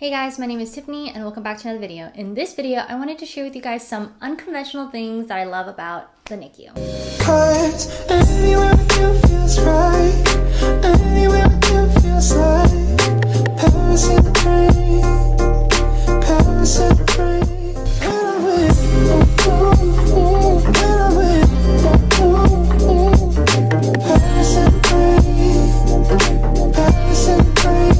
Hey guys, my name is Tiffany and welcome back to another video. In this video, I wanted to share with you guys some unconventional things that I love about the NICU. Cause anywhere with you feels right. Anywhere with you feels like Paris in the rain. Paris in the rain. When I'm with you, when I'm with you, Paris in the rain. Paris in the rain.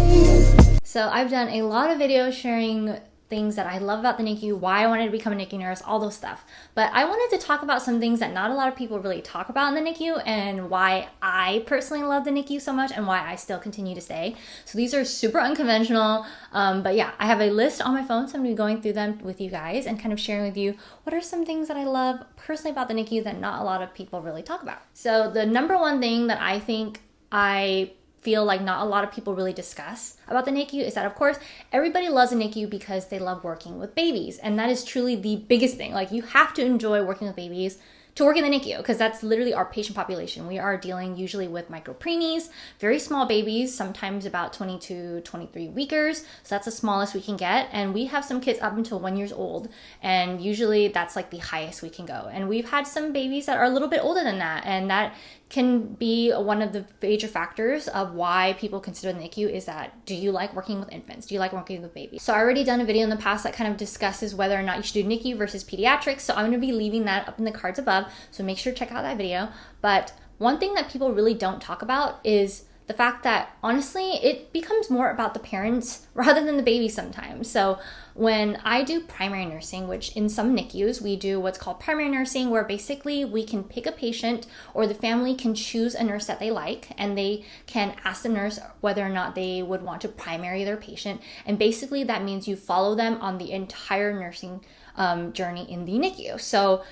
So I've done a lot of videos sharing things that I love about the NICU, why I wanted to become a NICU nurse, all those stuff. But I wanted to talk about some things that not a lot of people really talk about in the NICU and why I personally love the NICU so much and why I still continue to stay. So these are super unconventional, but yeah, I have a list on my phone, so I'm gonna be going through them with you guys and kind of sharing with you what are some things that I love personally about the NICU that not a lot of people really talk about. So the number one thing that I think I feel like not a lot of people really discuss about the NICU is that, of course, everybody loves a NICU because they love working with babies. And that is truly the biggest thing. Like, you have to enjoy working with babies to work in the NICU because that's literally our patient population. We are dealing usually with micro preemies, very small babies, sometimes about 22, 23 weekers. So that's the smallest we can get. And we have some kids up until 1 year old. And usually that's like the highest we can go. And we've had some babies that are a little bit older than that. And that can be one of the major factors of why people consider the NICU is that, do you like working with infants? Do you like working with babies? So I already done a video in the past that kind of discusses whether or not you should do NICU versus pediatrics. So I'm going to be leaving that up in the cards above. So make sure to check out that video. But one thing that people really don't talk about is the fact that honestly, it becomes more about the parents rather than the baby sometimes. So when I do primary nursing, which in some NICUs, we do what's called primary nursing, where basically we can pick a patient or the family can choose a nurse that they like, and they can ask the nurse whether or not they would want to primary their patient. And basically that means you follow them on the entire nursing journey in the NICU. So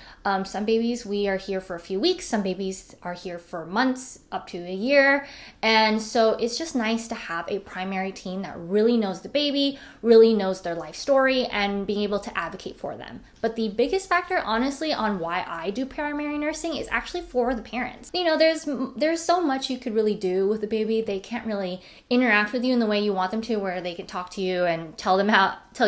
some babies, we are here for a few weeks. Some babies are here for months, up to a year. And so it's just nice to have a primary team that really knows the baby, really knows their life story, and being able to advocate for them. But the biggest factor, honestly, on why I do primary nursing is actually for the parents. You know, there's so much you could really do with the baby. They can't really interact with you in the way you want them to, where they can talk to you and tell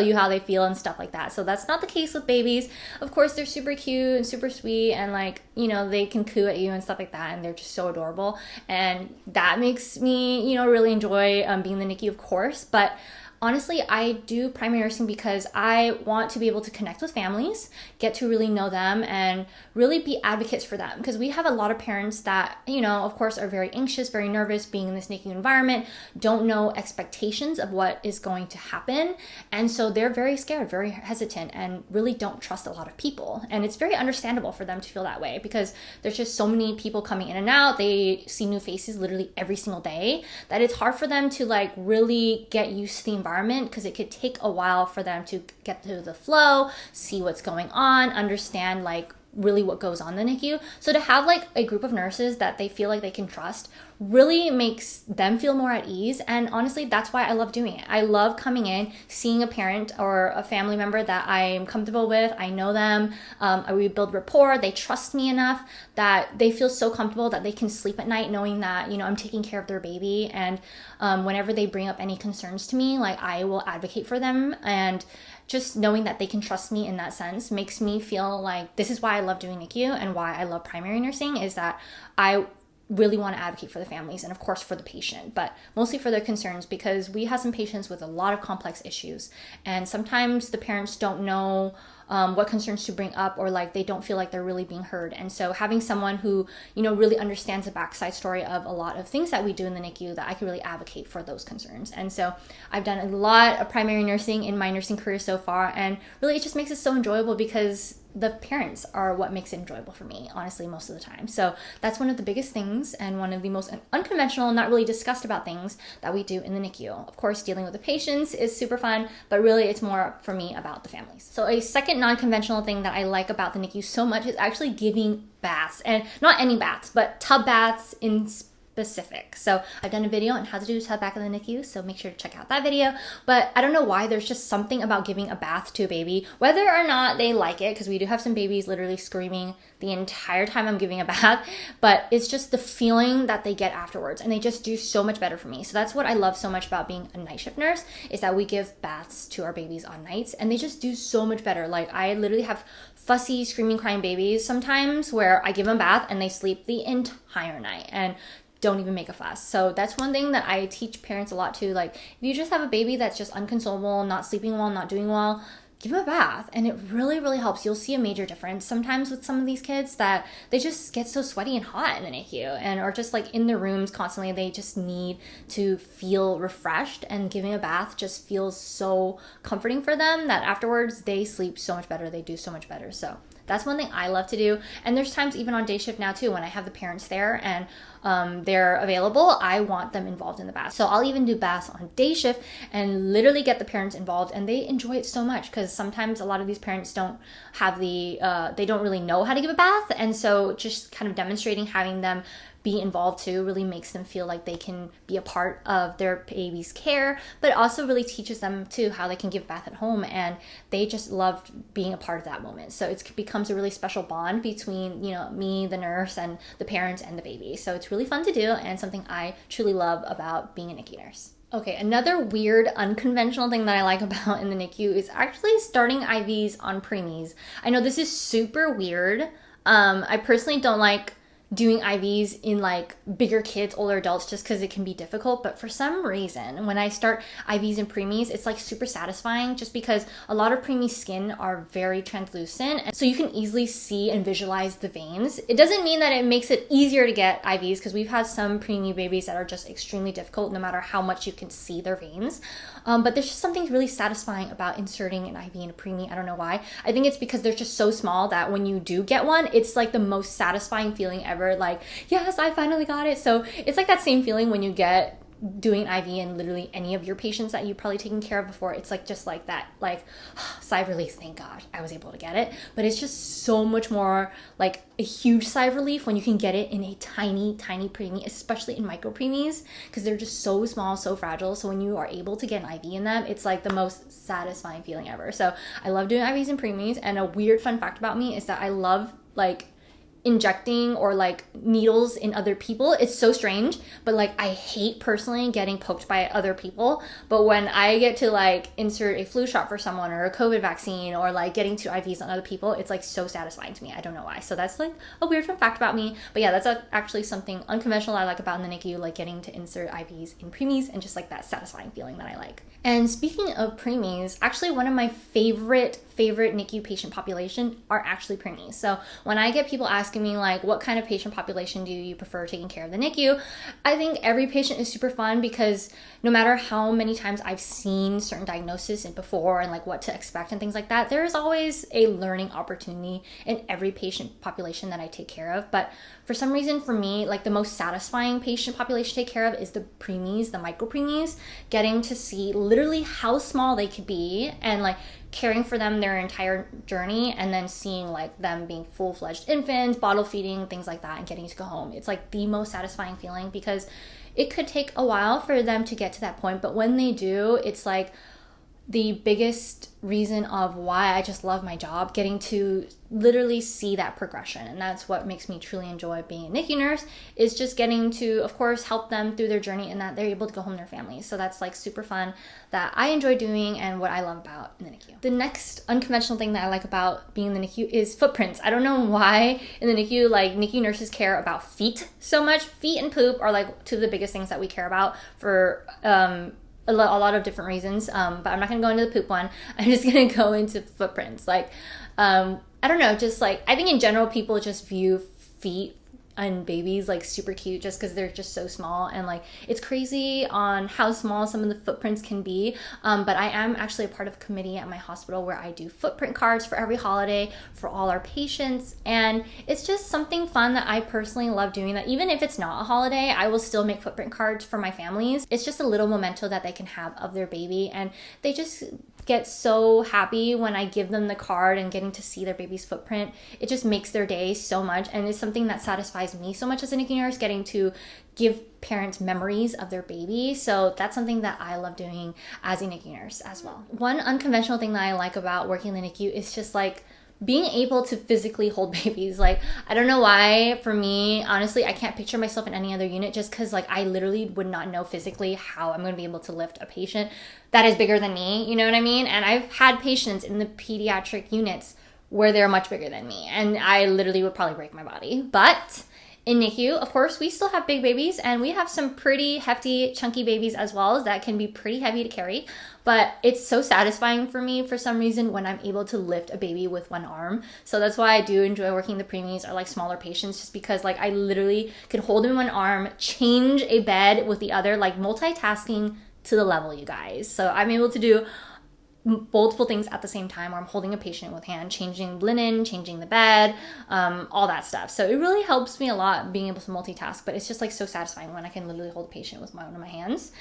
you how they feel and stuff like that. So that's not the case with babies. Of course, they're super cute and super sweet, and like, you know, they can coo at you and stuff like that, and they're just so adorable. And that makes me, you know, really enjoy being in the NICU, of course. But honestly, I do primary nursing because I want to be able to connect with families, get to really know them, and really be advocates for them. Because we have a lot of parents that, you know, of course, are very anxious, very nervous being in this NICU environment, don't know expectations of what is going to happen. And so they're very scared, very hesitant, and really don't trust a lot of people. And it's very understandable for them to feel that way because there's just so many people coming in and out. They see new faces literally every single day that it's hard for them to like really get used to the environment, because it could take a while for them to get through the flow, see what's going on, understand like really what goes on in the NICU. So to have like a group of nurses that they feel like they can trust really makes them feel more at ease. And honestly, that's why I love doing it. I love coming in, seeing a parent or a family member that I'm comfortable with. I know them. We build rapport. They trust me enough that they feel so comfortable that they can sleep at night knowing that, you know, I'm taking care of their baby. And whenever they bring up any concerns to me, like, I will advocate for them. And just knowing that they can trust me in that sense makes me feel like this is why I love doing NICU and why I love primary nursing, is that I really want to advocate for the families and of course for the patient, but mostly for their concerns, because we have some patients with a lot of complex issues, and sometimes the parents don't know what concerns to bring up, or like they don't feel like they're really being heard. And so having someone who, you know, really understands the backside story of a lot of things that we do in the NICU, that I can really advocate for those concerns. And so I've done a lot of primary nursing in my nursing career so far, and really it just makes it so enjoyable because the parents are what makes it enjoyable for me, honestly, most of the time. So that's one of the biggest things and one of the most unconventional, not really discussed about things that we do in the NICU. Of course, dealing with the patients is super fun, but really it's more for me about the families. So a second non-conventional thing that I like about the NICU so much is actually giving baths, and not any baths, but tub baths in specific. So I've done a video on how to do a tub bath in the NICU, so make sure to check out that video. But I don't know why, there's just something about giving a bath to a baby, whether or not they like it, because we do have some babies literally screaming the entire time I'm giving a bath, but it's just the feeling that they get afterwards, and they just do so much better for me. So that's what I love so much about being a night shift nurse, is that we give baths to our babies on nights, and they just do so much better. Like, I literally have fussy, screaming, crying babies sometimes where I give them a bath and they sleep the entire night and don't even make a fuss. So that's one thing that I teach parents a lot too. Like, if you just have a baby that's just unconsolable, not sleeping well, not doing well, give them a bath, and it really, really helps. You'll see a major difference sometimes with some of these kids that they just get so sweaty and hot in the NICU and are just like in their rooms constantly. They just need to feel refreshed, and giving a bath just feels so comforting for them that afterwards they sleep so much better, they do so much better. So that's one thing I love to do. And there's times even on day shift now too, when I have the parents there and they're available, I want them involved in the bath. So I'll even do baths on day shift and literally get the parents involved, and they enjoy it so much, because sometimes a lot of these parents don't have the, they don't really know how to give a bath. And so just kind of demonstrating, having them be involved too, really makes them feel like they can be a part of their baby's care, but it also really teaches them too how they can give a bath at home, and they just loved being a part of that moment. So it becomes a really special bond between, you know, me, the nurse, and the parents and the baby. So it's really fun to do, and something I truly love about being a NICU nurse. Okay, another weird, unconventional thing that I like about in the NICU is actually starting IVs on preemies. I know this is super weird. I personally don't like doing IVs in like bigger kids, older adults, just because it can be difficult. But for some reason, when I start IVs in preemies, it's like super satisfying, just because a lot of preemie skin are very translucent, and so you can easily see and visualize the veins. It doesn't mean that it makes it easier to get IVs, because we've had some preemie babies that are just extremely difficult no matter how much you can see their veins. But there's just something really satisfying about inserting an IV in a preemie. I don't know why. I think it's because they're just so small that when you do get one, it's like the most satisfying feeling ever. Like, yes, I finally got it. So it's like that same feeling when you get doing IV in literally any of your patients that you've probably taken care of before. It's like just like that, like sigh of relief, thank God I was able to get it. But it's just so much more like a huge sigh of relief when you can get it in a tiny, tiny preemie, especially in micro preemies, because they're just so small, so fragile. So when you are able to get an IV in them, it's like the most satisfying feeling ever. So I love doing IVs in preemies. And a weird fun fact about me is that I love like injecting or like needles in other people. It's so strange, but like I hate personally getting poked by other people. But when I get to like insert a flu shot for someone or a COVID vaccine or like getting two IVs on other people, it's like so satisfying to me. I don't know why. So that's like a weird fun fact about me. But yeah, that's actually something unconventional I like about in the NICU, like getting to insert IVs in preemies and just like that satisfying feeling that I like. And speaking of preemies, actually one of my favorite NICU patient population are actually preemies. So when I get people asking me like, what kind of patient population do you prefer taking care of the NICU? I think every patient is super fun, because no matter how many times I've seen certain diagnoses before and like what to expect and things like that, there is always a learning opportunity in every patient population that I take care of. But for some reason, for me, like the most satisfying patient population to take care of is the preemies, the micro preemies, getting to see literally how small they could be and like caring for them their entire journey, and then seeing like them being full-fledged infants, bottle feeding, things like that, and getting to go home. It's like the most satisfying feeling, because it could take a while for them to get to that point, but when they do, it's like the biggest reason of why I just love my job, getting to literally see that progression. And that's what makes me truly enjoy being a NICU nurse, is just getting to, of course, help them through their journey and that they're able to go home to their families. So that's like super fun that I enjoy doing and what I love about in the NICU. The next unconventional thing that I like about being in the NICU is footprints. I don't know why in the NICU, like NICU nurses care about feet so much. Feet and poop are like two of the biggest things that we care about for a lot of different reasons, but I'm not going to go into the poop one. I'm just going to go into footprints. Like, I don't know, just like, I think in general, people just view feet and babies like super cute just because they're just so small, and like it's crazy on how small some of the footprints can be. But I am actually a part of a committee at my hospital where I do footprint cards for every holiday for all our patients, and it's just something fun that I personally love doing, that even if it's not a holiday, I will still make footprint cards for my families. It's just a little memento that they can have of their baby, and they just get so happy when I give them the card and getting to see their baby's footprint. It just makes their day so much, and it's something that satisfies me so much as a NICU nurse, getting to give parents memories of their baby. So that's something that I love doing as a NICU nurse as well. One unconventional thing that I like about working in the NICU is just like being able to physically hold babies. Like, I don't know why, for me, honestly, I can't picture myself in any other unit, just because like I literally would not know physically how I'm going to be able to lift a patient that is bigger than me, you know what I mean? And I've had patients in the pediatric units where they're much bigger than me, and I literally would probably break my body. But in NICU, of course, we still have big babies, and we have some pretty hefty, chunky babies as well that can be pretty heavy to carry. But it's so satisfying for me for some reason when I'm able to lift a baby with one arm. So that's why I do enjoy working the preemies or like smaller patients, just because like I literally could hold them in one arm, change a bed with the other, like multitasking to the level, you guys. So I'm able to do multiple things at the same time, where I'm holding a patient with hand, changing linen, changing the bed, all that stuff. So it really helps me a lot being able to multitask, but it's just like so satisfying when I can literally hold a patient with one of my hands.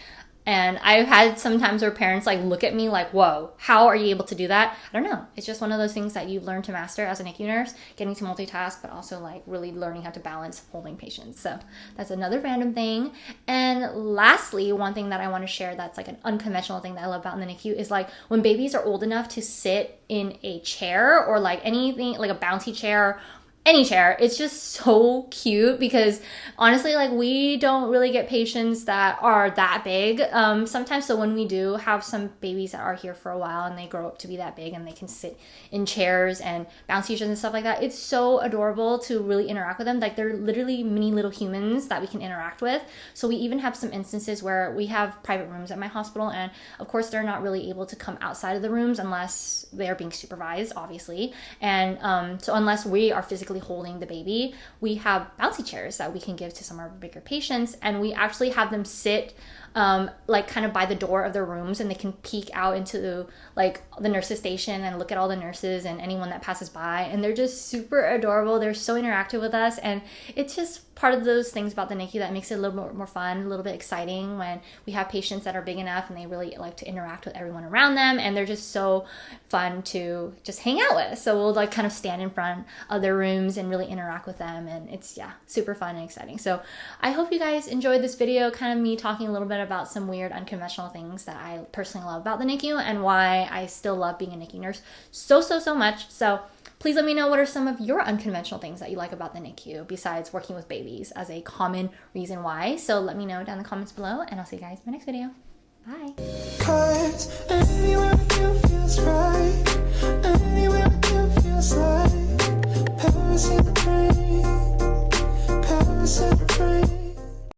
And I've had sometimes where parents like look at me like, whoa, how are you able to do that? I don't know. It's just one of those things that you learn to master as a NICU nurse, getting to multitask, but also like really learning how to balance holding patients. So that's another random thing. And lastly, one thing that I want to share that's like an unconventional thing that I love about in the NICU is like when babies are old enough to sit in a chair, or like anything like a bouncy chair, any chair. It's just so cute, because honestly, like we don't really get patients that are that big sometimes. So when we do have some babies that are here for a while and they grow up to be that big and they can sit in chairs and bouncy chairs and stuff like that, it's so adorable to really interact with them. Like they're literally mini little humans that we can interact with. So we even have some instances where we have private rooms at my hospital, and of course they're not really able to come outside of the rooms unless they are being supervised, obviously. And so unless we are physically holding the baby, we have bouncy chairs that we can give to some of our bigger patients, and we actually have them sit like kind of by the door of their rooms, and they can peek out into like the nurses station and look at all the nurses and anyone that passes by, and they're just super adorable. They're so interactive with us, and it's just part of those things about the NICU that makes it a little bit more fun, a little bit exciting when we have patients that are big enough and they really like to interact with everyone around them, and they're just so fun to just hang out with. So we'll like kind of stand in front of their rooms and really interact with them, and it's super fun and exciting. So I hope you guys enjoyed this video, kind of me talking a little bit about some weird unconventional things that I personally love about the NICU and why I still love being a NICU nurse so much. So please let me know what are some of your unconventional things that you like about the NICU besides working with babies as a common reason why. So let me know down in the comments below, and I'll see you guys in my next video. Bye.